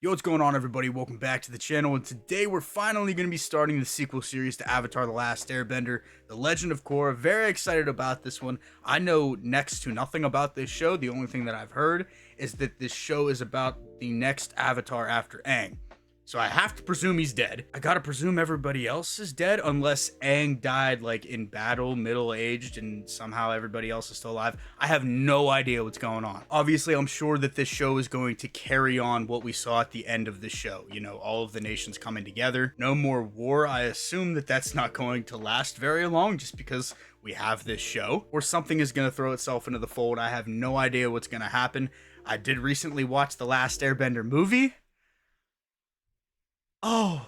Yo, what's going on, everybody? Welcome back to the channel, and today we're finally going to be starting the sequel series to Avatar: The Last Airbender, The Legend of Korra. Very excited about this one. I know next to nothing about this show. The only thing that I've heard is that this show is about the next Avatar after Aang. So I have to presume he's dead. I gotta presume everybody else is dead, unless Aang died like in battle, middle-aged, and somehow everybody else is still alive. I have no idea what's going on. Obviously, I'm sure that this show is going to carry on what we saw at the end of the show. You know, all of the nations coming together. No more war. I assume that that's not going to last very long just because we have this show. Or something is going to throw itself into the fold. I have no idea what's going to happen. I did recently watch the Last Airbender movie. Oh,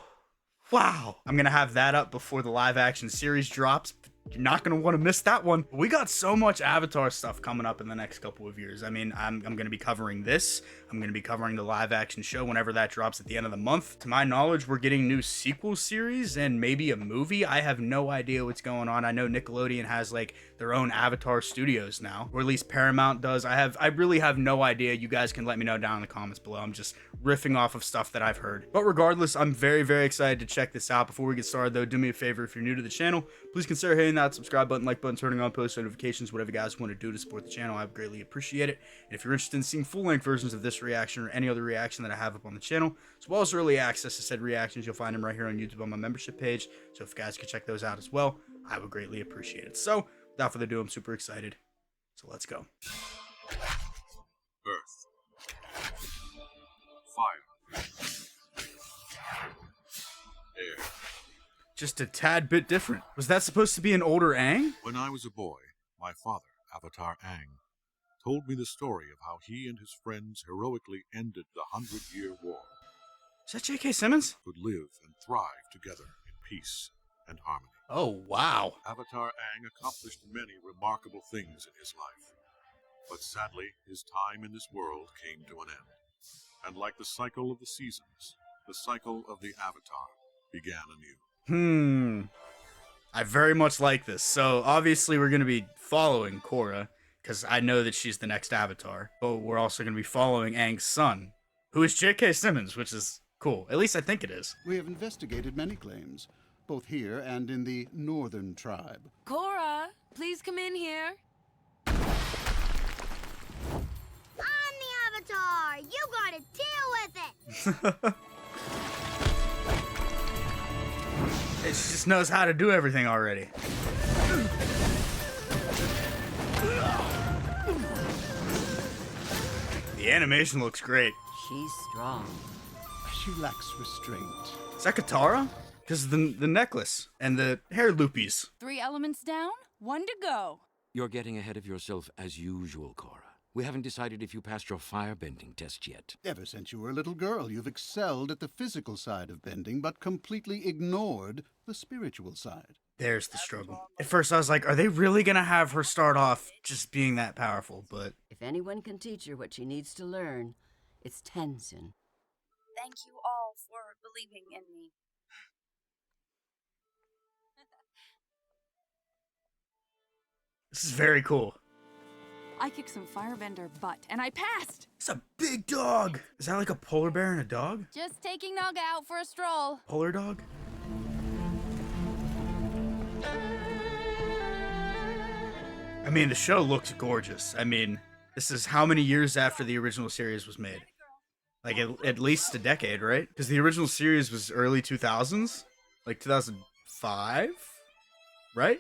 wow. I'm going to have that up before the live action series drops. You're not going to want to miss that one. We got so much Avatar stuff coming up in the next couple of years. I mean, I'm going to be covering this. I'm going to be covering the live action show whenever that drops at the end of the month. To my knowledge, we're getting new sequel series and maybe a movie. I have no idea what's going on. I know Nickelodeon has like their own Avatar studios now, or at least Paramount does. I really have no idea. You guys can let me know down in the comments below. I'm just riffing off of stuff that I've heard. But regardless, I'm very, very excited to check this out. Before we get started though, do me a favor. If you're new to the channel, please consider hitting that subscribe button, like button, turning on post notifications, whatever you guys want to do to support the channel. I would greatly appreciate it. And if you're interested in seeing full-length versions of this reaction or any other reaction that I have up on the channel, as well as early access to said reactions, you'll find them right here on YouTube on my membership page. So if you guys could check those out as well, I would greatly appreciate it. So without further ado, I'm super excited. So let's go. Earth. Fire. Air. Just a tad bit different. Was that supposed to be an older Aang? When I was a boy, my father, Avatar Aang, told me the story of how he and his friends heroically ended the 100-Year War. Is that J.K. Simmons? Could live and thrive together in peace and harmony. Oh, wow. Avatar Aang accomplished many remarkable things in his life. But sadly, his time in this world came to an end. And like the cycle of the seasons, the cycle of the Avatar began anew. I very much like this. So obviously we're going to be following Korra, because I know that she's the next Avatar. But we're also going to be following Aang's son, who is J.K. Simmons, which is cool. At least I think it is. We have investigated many claims, both here and in the northern tribe. Korra, please come in here. I'm the Avatar! You gotta deal with it! It just knows how to do everything already. The animation looks great. She's strong. She lacks restraint. Is that Katara? Because the necklace and the hair loopies. 3 elements down, 1 to go. You're getting ahead of yourself as usual, Korra. We haven't decided if you passed your firebending test yet. Ever since you were a little girl, you've excelled at the physical side of bending, but completely ignored the spiritual side. There's the struggle. At first I was like, are they really going to have her start off just being that powerful? But If anyone can teach her what she needs to learn, it's Tenzin. Thank you all for believing in me. this is very cool. I kicked some firebender butt, and I passed! It's a big dog. Is that like a polar bear and a dog? Just taking Naga out for a stroll. Polar dog? I mean, the show looks gorgeous. I mean, this is how many years after the original series was made? Like at least a decade, right? Because the original series was early 2000s? Like 2005? Right?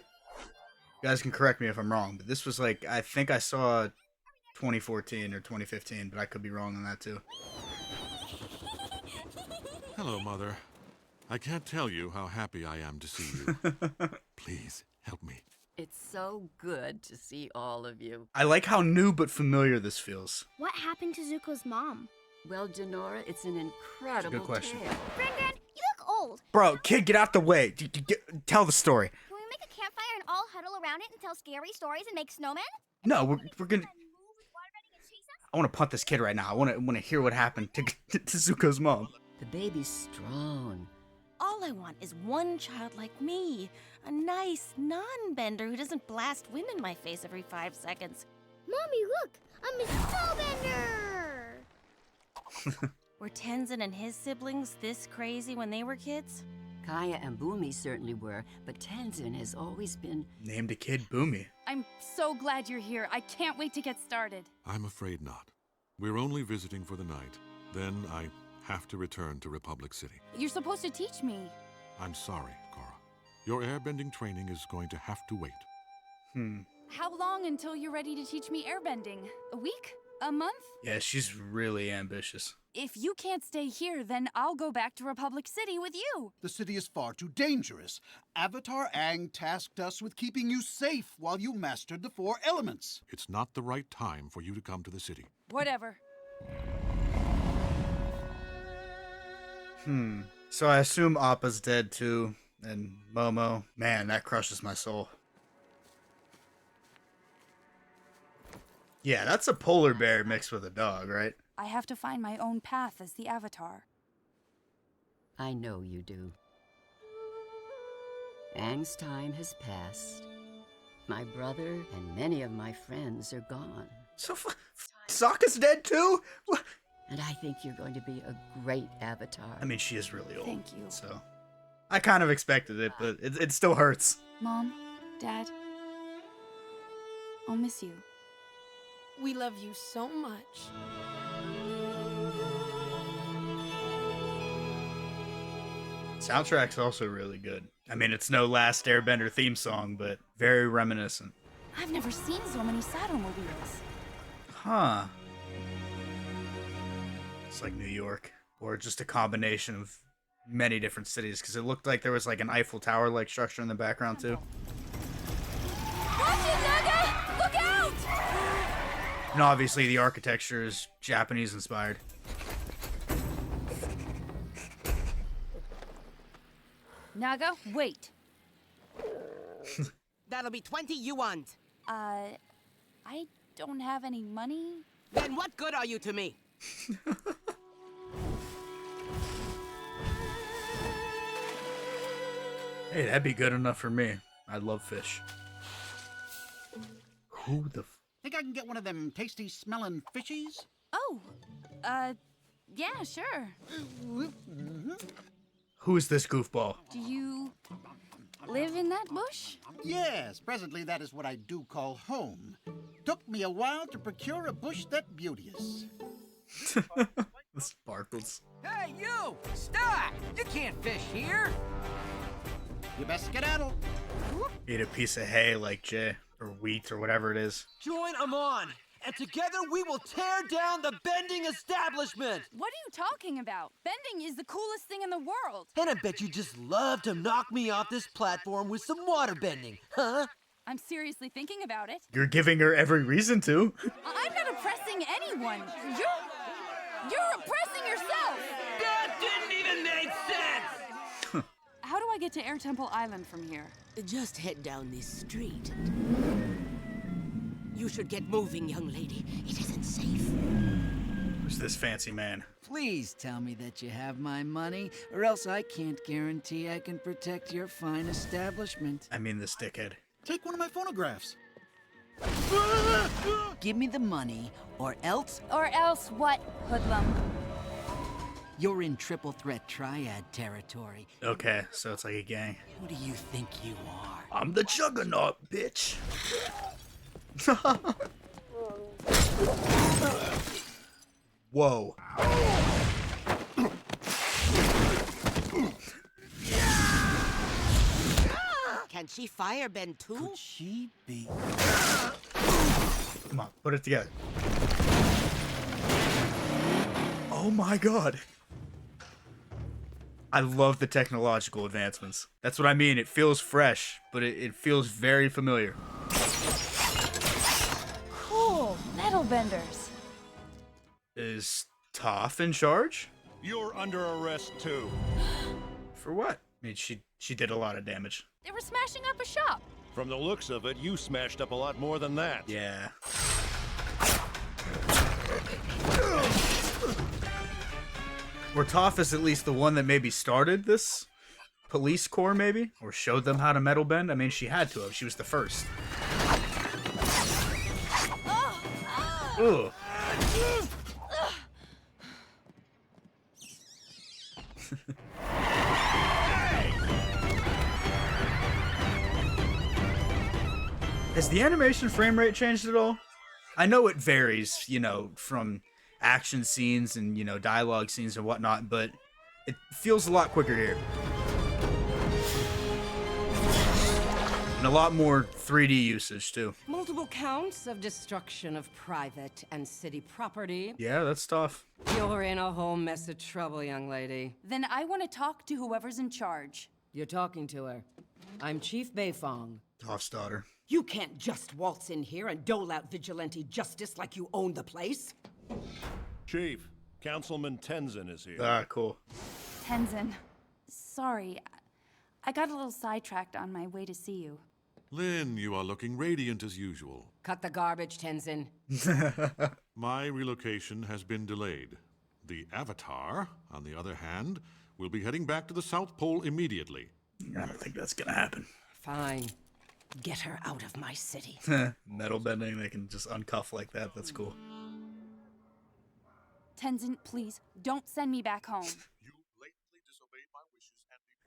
You guys can correct me if I'm wrong, but this was like, I think I saw 2014 or 2015, but I could be wrong on that too. Hello, Mother. I can't tell you how happy I am to see you. Please, help me. It's so good to see all of you. I like how new but familiar this feels. What happened to Zuko's mom? Well, Denora, it's an incredible Good question. tale. Granddad, you look old. Bro, kid, get out the way. Tell the story. Can we make a campfire and all huddle around it and tell scary stories and make snowmen? No, we're gonna... I want to punt this kid right now. I want to hear what happened to Zuko's mom. The baby's strong. All I want is one child like me. A nice non-bender who doesn't blast wind in my face every 5 seconds. Mommy, look! I'm a snowbender! Were Tenzin and his siblings this crazy when they were kids? Kaya and Boomy certainly were, but Tenzin has always been... Named a kid Boomy. I'm so glad you're here. I can't wait to get started. I'm afraid not. We're only visiting for the night. Then I have to return to Republic City. You're supposed to teach me. I'm sorry, Korra. Your airbending training is going to have to wait. How long until you're ready to teach me airbending? A week? A month? Yeah, she's really ambitious. If you can't stay here, then I'll go back to Republic City with you. The city is far too dangerous. Avatar Aang tasked us with keeping you safe while you mastered the 4 elements. It's not the right time for you to come to the city. Whatever. So I assume Appa's dead too, and Momo. Man, that crushes my soul. Yeah, that's a polar bear mixed with a dog, right? I have to find my own path as the Avatar. I know you do. Aang's time has passed. My brother and many of my friends are gone. So Sokka's dead too? What? And I think you're going to be a great Avatar. I mean, she is really old. Thank you. So I kind of expected it, but it still hurts. Mom, Dad, I'll miss you. We love you so much. Soundtrack's also really good. I mean, it's no Last Airbender theme song, but very reminiscent. I've never seen so many Saturmobiles. Huh. It's like New York, or just a combination of many different cities, because it looked like there was like an Eiffel Tower-like structure in the background too. Watch it, Naga! Look out! And obviously the architecture is Japanese inspired. Naga, wait. That'll be 20 yuan. I don't have any money. Then what good are you to me? Hey, that'd be good enough for me. I love fish. Who the Think I can get one of them tasty smelling fishies? Oh, yeah, sure. Who's this goofball? Do you live in that bush? Yes, presently that is what I do call home. Took me a while to procure a bush that beauteous. The sparkles. Hey, you! Stop! You can't fish here! You best skedaddle. Eat a piece of hay like Jay, or wheat, or whatever it is. Join Amon, and together we will tear down the bending establishment! What are you talking about? Bending is the coolest thing in the world. And I bet you just love to knock me off this platform with some water bending, huh? I'm seriously thinking about it. You're giving her every reason to. I'm not oppressing anyone. You're oppressing yourself. That didn't even make sense! How do I get to Air Temple Island from here? Just head down this street. You should get moving, young lady. It isn't safe. Who's this fancy man? Please tell me that you have my money, or else I can't guarantee I can protect your fine establishment. I mean this dickhead. Take one of my phonographs. Give me the money, or else Or else what, hoodlum? you're in triple threat triad territory. Okay, so it's like a gang. Who do you think you are? I'm the Juggernaut, bitch. Whoa. Can she firebend too? Could she be? Come on, put it together. Oh my god. I love the technological advancements. That's what I mean. It feels fresh, but it feels very familiar. Cool, metal benders. Is Toph in charge? You're under arrest too. For what? I mean, she did a lot of damage. They were smashing up a shop. From the looks of it, you smashed up a lot more than that. Yeah. Where Toph is at least the one that maybe started this police corps, maybe? Or showed them how to metal bend? I mean, she had to have. She was the first. Ugh. Has the animation frame rate changed at all? I know it varies, you know, from action scenes and, you know, dialogue scenes and whatnot, but it feels a lot quicker here. And a lot more 3D usage, too. Multiple counts of destruction of private and city property. Yeah, that's tough. You're in a whole mess of trouble, young lady. Then I want to talk to whoever's in charge. You're talking to her. I'm Chief Beifong. Toff's daughter. You can't just waltz in here and dole out vigilante justice like you own the place. Chief, Councilman Tenzin is here. Ah, cool. Tenzin, sorry. I got a little sidetracked on my way to see you. Lynn, you are looking radiant as usual. Cut the garbage, Tenzin. My relocation has been delayed. The Avatar, on the other hand, will be heading back to the South Pole immediately. I don't think that's gonna happen. Fine. Get her out of my city. Metal bending, they can just uncuff like that. That's cool. Tenzin, please, don't send me back home. You blatantly disobeyed my wishes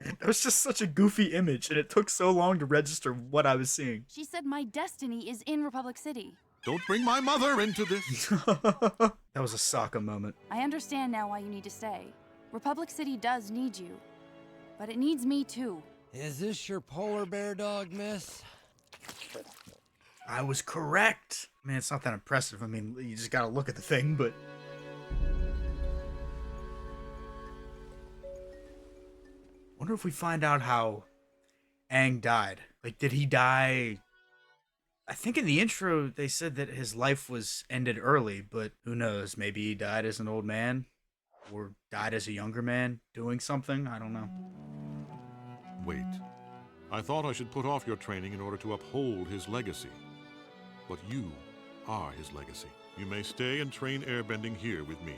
and It was just such a goofy image, and it took so long to register what I was seeing. She said my destiny is in Republic City. don't bring my mother into this. That was a Sokka moment. I understand now why you need to stay. Republic City does need you, but it needs me too. Is this your polar bear dog, miss? I was correct. Man, it's not that impressive. I mean, you just gotta look at the thing, but... Wonder if we find out how Aang died. Like, did he die... I think in the intro, they said that his life was ended early, but who knows? Maybe he died as an old man, or died as a younger man, doing something? I don't know. Wait. I thought I should put off your training in order to uphold his legacy. But you are his legacy. You may stay and train airbending here with me.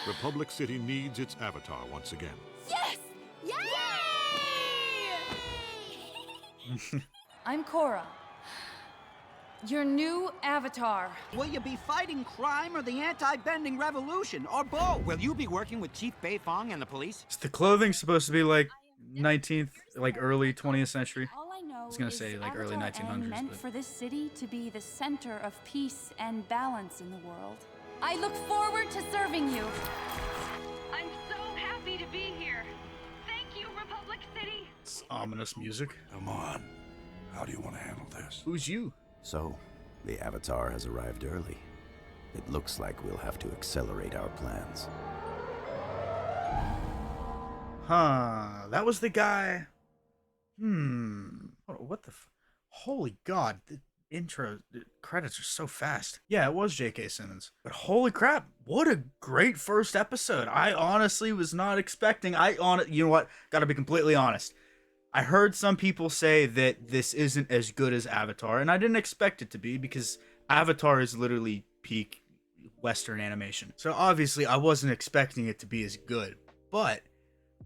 Republic City needs its Avatar once again. Yes! Yay! I'm Korra, your new avatar. Will you be fighting crime or the anti-bending revolution, or both? Will you be working with Chief Beifong and the police? Is the clothing supposed to be like 19th, like early 20th century? All I know I was gonna is say like early Avatar Aang 1900s, meant but... for this city to be the center of peace and balance in the world. I look forward to serving you. I'm so happy to be here. Thank you, Republic City. It's ominous music. Come on. How do you want to handle this? Who's you? So, the Avatar has arrived early. It looks like we'll have to accelerate our plans. Huh. That was the guy... What the... Holy God. The intro... The credits are so fast. Yeah, it was J.K. Simmons. But holy crap. What a great first episode. I honestly was not expecting... You know what? Gotta be completely honest. I heard some people say that this isn't as good as Avatar, and I didn't expect it to be because Avatar is literally peak Western animation. So obviously I wasn't expecting it to be as good, but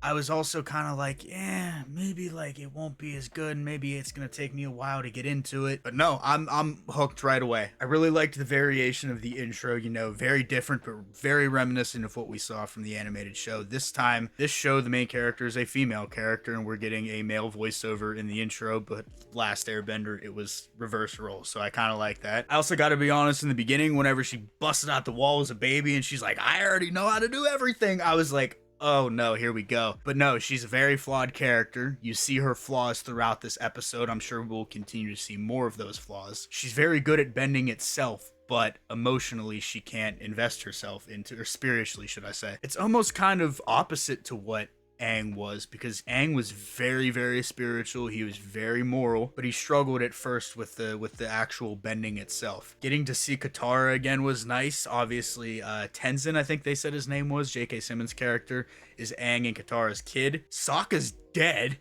I was also kind of like, yeah, maybe like it won't be as good. Maybe it's gonna take me a while to get into it. But no, I'm hooked right away. I really liked the variation of the intro. You know, very different, but very reminiscent of what we saw from the animated show. This time, this show, the main character is a female character, and we're getting a male voiceover in the intro. But Last Airbender, it was reverse role, so I kind of like that. I also got to be honest. In the beginning, whenever she busted out the wall as a baby, and she's like, "I already know how to do everything," I was like, oh no, here we go. But no, she's a very flawed character. You see her flaws throughout this episode. I'm sure we'll continue to see more of those flaws. She's very good at bending itself, but emotionally she can't invest herself into, or spiritually should I say. It's almost kind of opposite to what Aang was, because Aang was very, very spiritual. He was very moral, but he struggled at first with the actual bending itself. Getting to see Katara again was nice. Obviously, Tenzin, I think they said his name was, J.K. Simmons' character, is Aang and Katara's kid. Sokka's dead.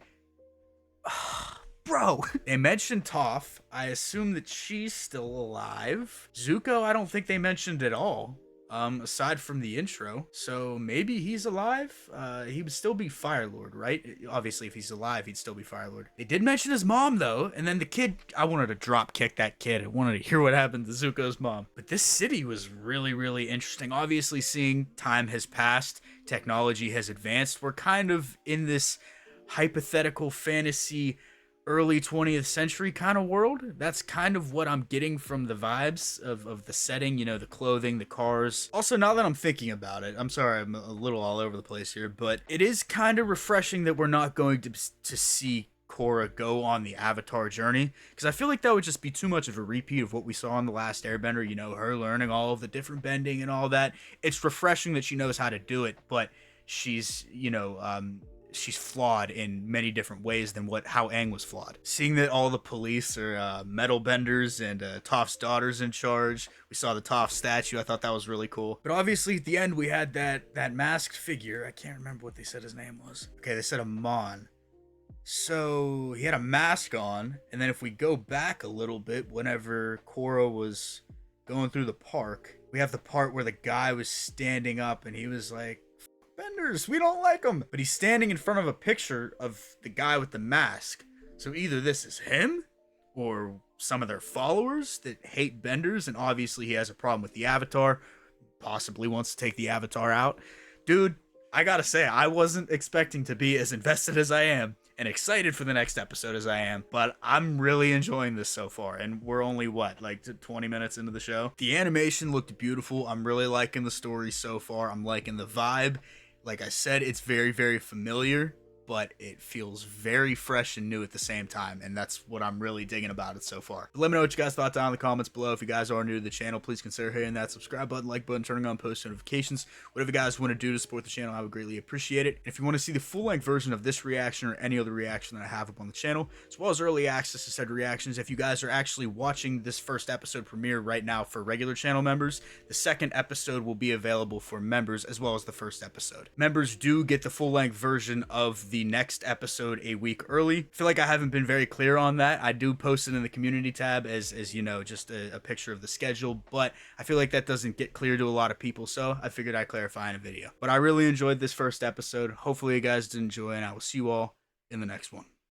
Bro. They mentioned Toph. I assume that she's still alive. Zuko, I don't think they mentioned at all. aside from the intro. So maybe he's alive. He would still be Fire Lord, right? Obviously, if he's alive, he'd still be Fire Lord. They did mention his mom, though, and then the kid, I wanted to drop kick that kid. I wanted to hear what happened to Zuko's mom. But this city was really, really interesting. Obviously, seeing time has passed, technology has advanced. We're kind of in this hypothetical fantasy early 20th century kind of world. That's kind of what I'm getting from the vibes of the setting, you know, the clothing, the cars. Also, now that I'm thinking about it, I'm sorry, I'm a little all over the place here, but it is kind of refreshing that we're not going to see Korra go on the Avatar journey, because I feel like that would just be too much of a repeat of what we saw in The Last Airbender, you know, her learning all of the different bending and all that. It's refreshing that she knows how to do it, but she's, you know, she's flawed in many different ways than how Aang was flawed. Seeing that all the police are metal benders and Toph's daughter's in charge. We saw the Toph statue. I thought that was really cool. But obviously at the end we had that masked figure. I can't remember what they said his name was. Okay, they said Amon. So he had a mask on, and then if we go back a little bit, whenever Korra was going through the park, we have the part where the guy was standing up and he was like, benders, we don't like them. But he's standing in front of a picture of the guy with the mask. So either this is him or some of their followers that hate benders, and obviously he has a problem with the Avatar, possibly wants to take the Avatar out. Dude, I gotta say, I wasn't expecting to be as invested as I am and excited for the next episode as I am, but I'm really enjoying this so far, and we're only, what, like 20 minutes into the show? The animation looked beautiful. I'm really liking the story so far. I'm liking the vibe. Like I said, it's very, very familiar, but it feels very fresh and new at the same time, and that's what I'm really digging about it so far. But let me know what you guys thought down in the comments below. If you guys are new to the channel, please consider hitting that subscribe button, like button, turning on post notifications. Whatever you guys want to do to support the channel, I would greatly appreciate it. And if you want to see the full-length version of this reaction or any other reaction that I have up on the channel, as well as early access to said reactions, if you guys are actually watching this first episode premiere right now for regular channel members, the second episode will be available for members as well as the first episode. Members do get the full-length version of the next episode a week early. I feel like I haven't been very clear on that. I do post it in the community tab as you know, just a picture of the schedule, but I feel like that doesn't get clear to a lot of people, so I figured I'd clarify in a video. But I really enjoyed this first episode. Hopefully you guys did enjoy, and I will see you all in the next one.